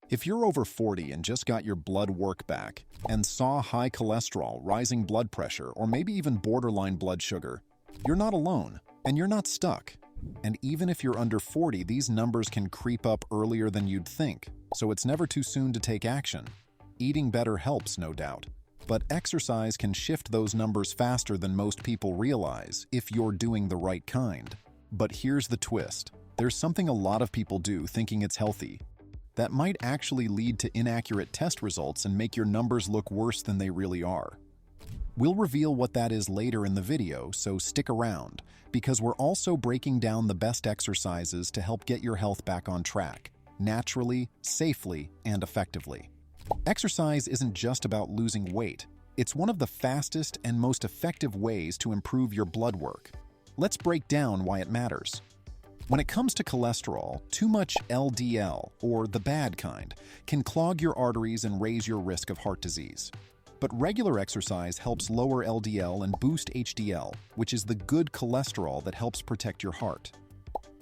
If you're over 40 and just got your blood work back and saw high cholesterol, rising blood pressure, or maybe even borderline blood sugar, you're not alone and you're not stuck. And even if you're under 40, these numbers can creep up earlier than you'd think, so it's never too soon to take action. Eating better helps, no doubt, but exercise can shift those numbers faster than most people realize if you're doing the right kind. But here's the twist. There's something a lot of people do thinking it's healthy that might actually lead to inaccurate test results and make your numbers look worse than they really are. We'll reveal what that is later in the video, so stick around, because we're also breaking down the best exercises to help get your health back on track, naturally, safely, and effectively. Exercise isn't just about losing weight. It's one of the fastest and most effective ways to improve your blood work. Let's break down why it matters. When it comes to cholesterol, too much LDL, or the bad kind, can clog your arteries and raise your risk of heart disease. But regular exercise helps lower LDL and boost HDL, which is the good cholesterol that helps protect your heart.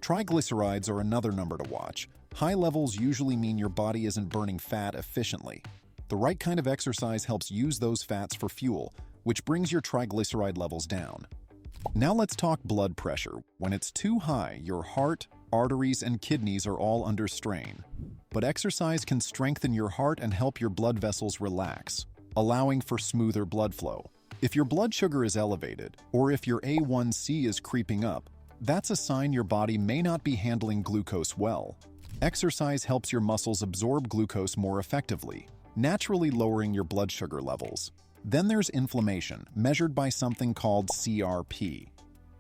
Triglycerides are another number to watch. High levels usually mean your body isn't burning fat efficiently. The right kind of exercise helps use those fats for fuel, which brings your triglyceride levels down. Now let's talk blood pressure. When it's too high, your heart, arteries, and kidneys are all under strain. But exercise can strengthen your heart and help your blood vessels relax, allowing for smoother blood flow. If your blood sugar is elevated, or if your A1C is creeping up, that's a sign your body may not be handling glucose well. Exercise helps your muscles absorb glucose more effectively, naturally lowering your blood sugar levels. Then there's inflammation, measured by something called CRP.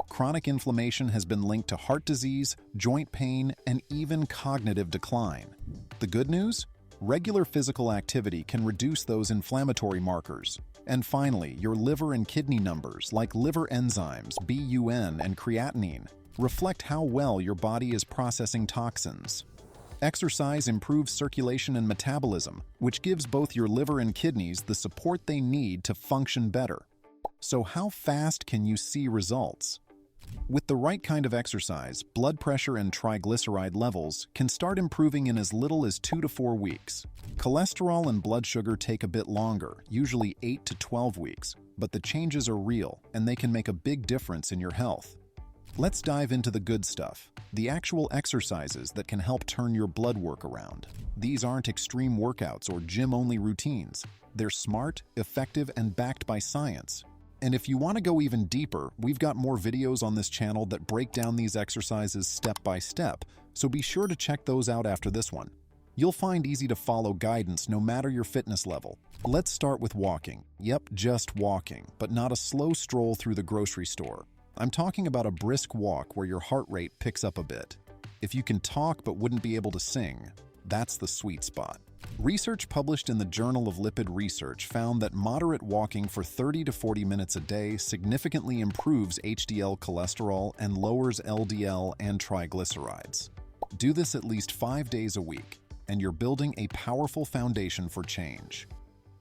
Chronic inflammation has been linked to heart disease, joint pain, and even cognitive decline. The good news? Regular physical activity can reduce those inflammatory markers. And finally, your liver and kidney numbers, like liver enzymes, BUN, and creatinine, reflect how well your body is processing toxins. Exercise improves circulation and metabolism, which gives both your liver and kidneys the support they need to function better. So how fast can you see results? With the right kind of exercise, blood pressure and triglyceride levels can start improving in as little as 2 to 4 weeks. Cholesterol and blood sugar take a bit longer, usually 8 to 12 weeks, but the changes are real and they can make a big difference in your health. Let's dive into the good stuff, the actual exercises that can help turn your blood work around. These aren't extreme workouts or gym-only routines. They're smart, effective, and backed by science. And if you want to go even deeper, we've got more videos on this channel that break down these exercises step by step, so be sure to check those out after this one. You'll find easy-to-follow guidance no matter your fitness level. Let's start with walking. Yep, just walking, but not a slow stroll through the grocery store. I'm talking about a brisk walk where your heart rate picks up a bit. If you can talk but wouldn't be able to sing, that's the sweet spot. Research published in the Journal of Lipid Research found that moderate walking for 30 to 40 minutes a day significantly improves HDL cholesterol and lowers LDL and triglycerides. Do this at least 5 days a week, and you're building a powerful foundation for change.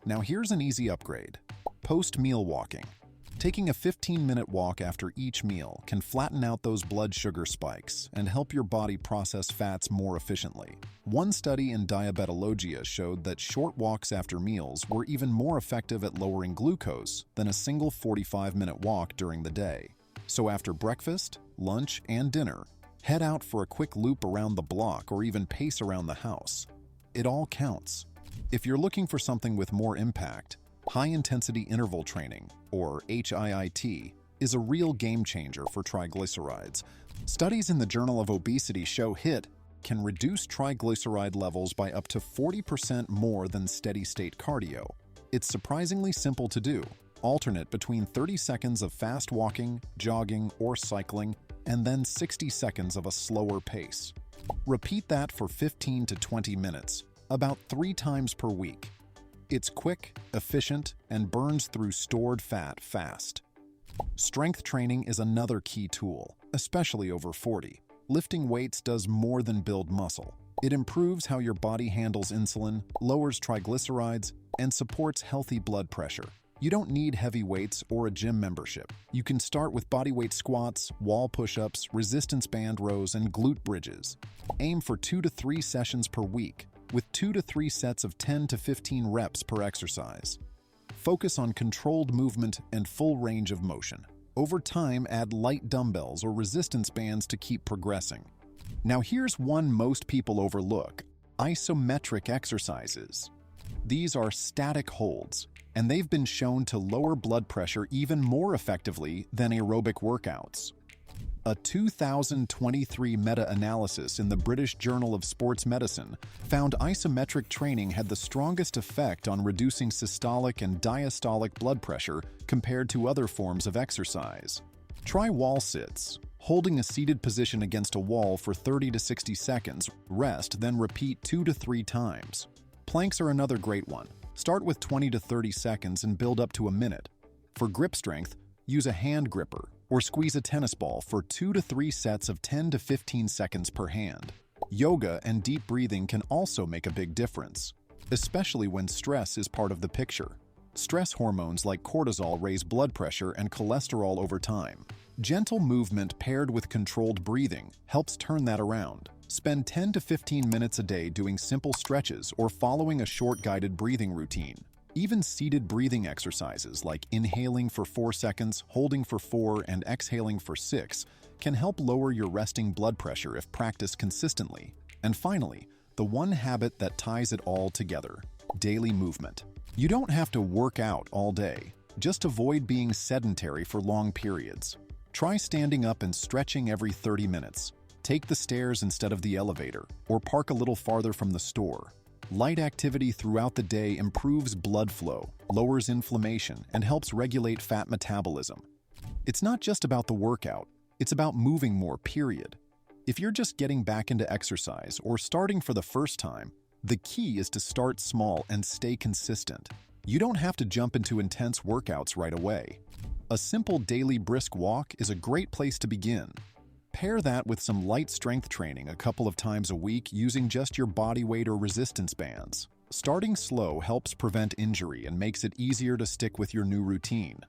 Now here's an easy upgrade. Post-meal walking. Taking a 15-minute walk after each meal can flatten out those blood sugar spikes and help your body process fats more efficiently. One study in Diabetologia showed that short walks after meals were even more effective at lowering glucose than a single 45-minute walk during the day. So after breakfast, lunch, and dinner, head out for a quick loop around the block or even pace around the house. It all counts. If you're looking for something with more impact, high-intensity interval training, or HIIT, is a real game-changer for triglycerides. Studies in the Journal of Obesity show HIIT can reduce triglyceride levels by up to 40% more than steady-state cardio. It's surprisingly simple to do. Alternate between 30 seconds of fast walking, jogging, or cycling, and then 60 seconds of a slower pace. Repeat that for 15 to 20 minutes, about 3 times per week. It's quick, efficient, and burns through stored fat fast. Strength training is another key tool, especially over 40. Lifting weights does more than build muscle. It improves how your body handles insulin, lowers triglycerides, and supports healthy blood pressure. You don't need heavy weights or a gym membership. You can start with bodyweight squats, wall push-ups, resistance band rows, and glute bridges. Aim for 2 to 3 sessions per week. with 2 to 3 sets of 10 to 15 reps per exercise. Focus on controlled movement and full range of motion. Over time, add light dumbbells or resistance bands to keep progressing. Now here's one most people overlook: isometric exercises. These are static holds, and they've been shown to lower blood pressure even more effectively than aerobic workouts. A 2023 meta-analysis in the British Journal of Sports Medicine found isometric training had the strongest effect on reducing systolic and diastolic blood pressure compared to other forms of exercise. Try wall sits. Holding a seated position against a wall for 30 to 60 seconds, rest, then repeat 2 to 3 times. Planks are another great one. Start with 20 to 30 seconds and build up to a minute. For grip strength, use a hand gripper or squeeze a tennis ball for 2 to 3 sets of 10 to 15 seconds per hand. Yoga and deep breathing can also make a big difference, especially when stress is part of the picture. Stress hormones like cortisol raise blood pressure and cholesterol over time. Gentle movement paired with controlled breathing helps turn that around. Spend 10 to 15 minutes a day doing simple stretches or following a short guided breathing routine. Even seated breathing exercises like inhaling for 4 seconds, holding for 4, and exhaling for 6 can help lower your resting blood pressure if practiced consistently. And finally, the one habit that ties it all together: daily movement. You don't have to work out all day. Just avoid being sedentary for long periods. Try standing up and stretching every 30 minutes. Take the stairs instead of the elevator, or park a little farther from the store. Light activity throughout the day improves blood flow, lowers inflammation, and helps regulate fat metabolism. It's not just about the workout, it's about moving more, period. If you're just getting back into exercise or starting for the first time, the key is to start small and stay consistent. You don't have to jump into intense workouts right away. A simple daily brisk walk is a great place to begin. Pair that with some light strength training a couple of times a week using just your body weight or resistance bands. Starting slow helps prevent injury and makes it easier to stick with your new routine.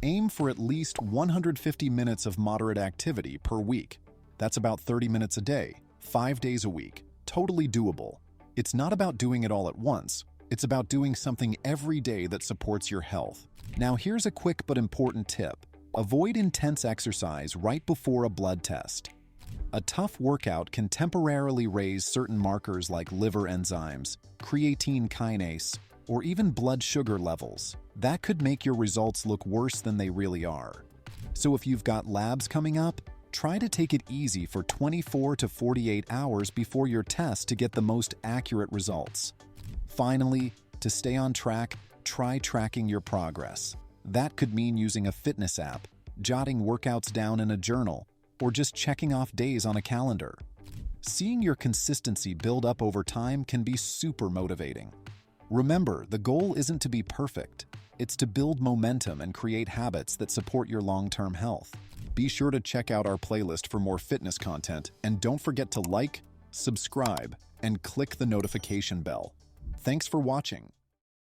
Aim for at least 150 minutes of moderate activity per week. That's about 30 minutes a day, 5 days a week. Totally doable. It's not about doing it all at once. It's about doing something every day that supports your health. Now here's a quick but important tip. Avoid intense exercise right before a blood test. A tough workout can temporarily raise certain markers like liver enzymes, creatine kinase, or even blood sugar levels. That could make your results look worse than they really are. So if you've got labs coming up, try to take it easy for 24 to 48 hours before your test to get the most accurate results. Finally, to stay on track, try tracking your progress. That could mean using a fitness app, jotting workouts down in a journal, or just checking off days on a calendar. Seeing your consistency build up over time can be super motivating. Remember, the goal isn't to be perfect. It's to build momentum and create habits that support your long-term health. Be sure to check out our playlist for more fitness content, and don't forget to like, subscribe, and click the notification bell. Thanks for watching.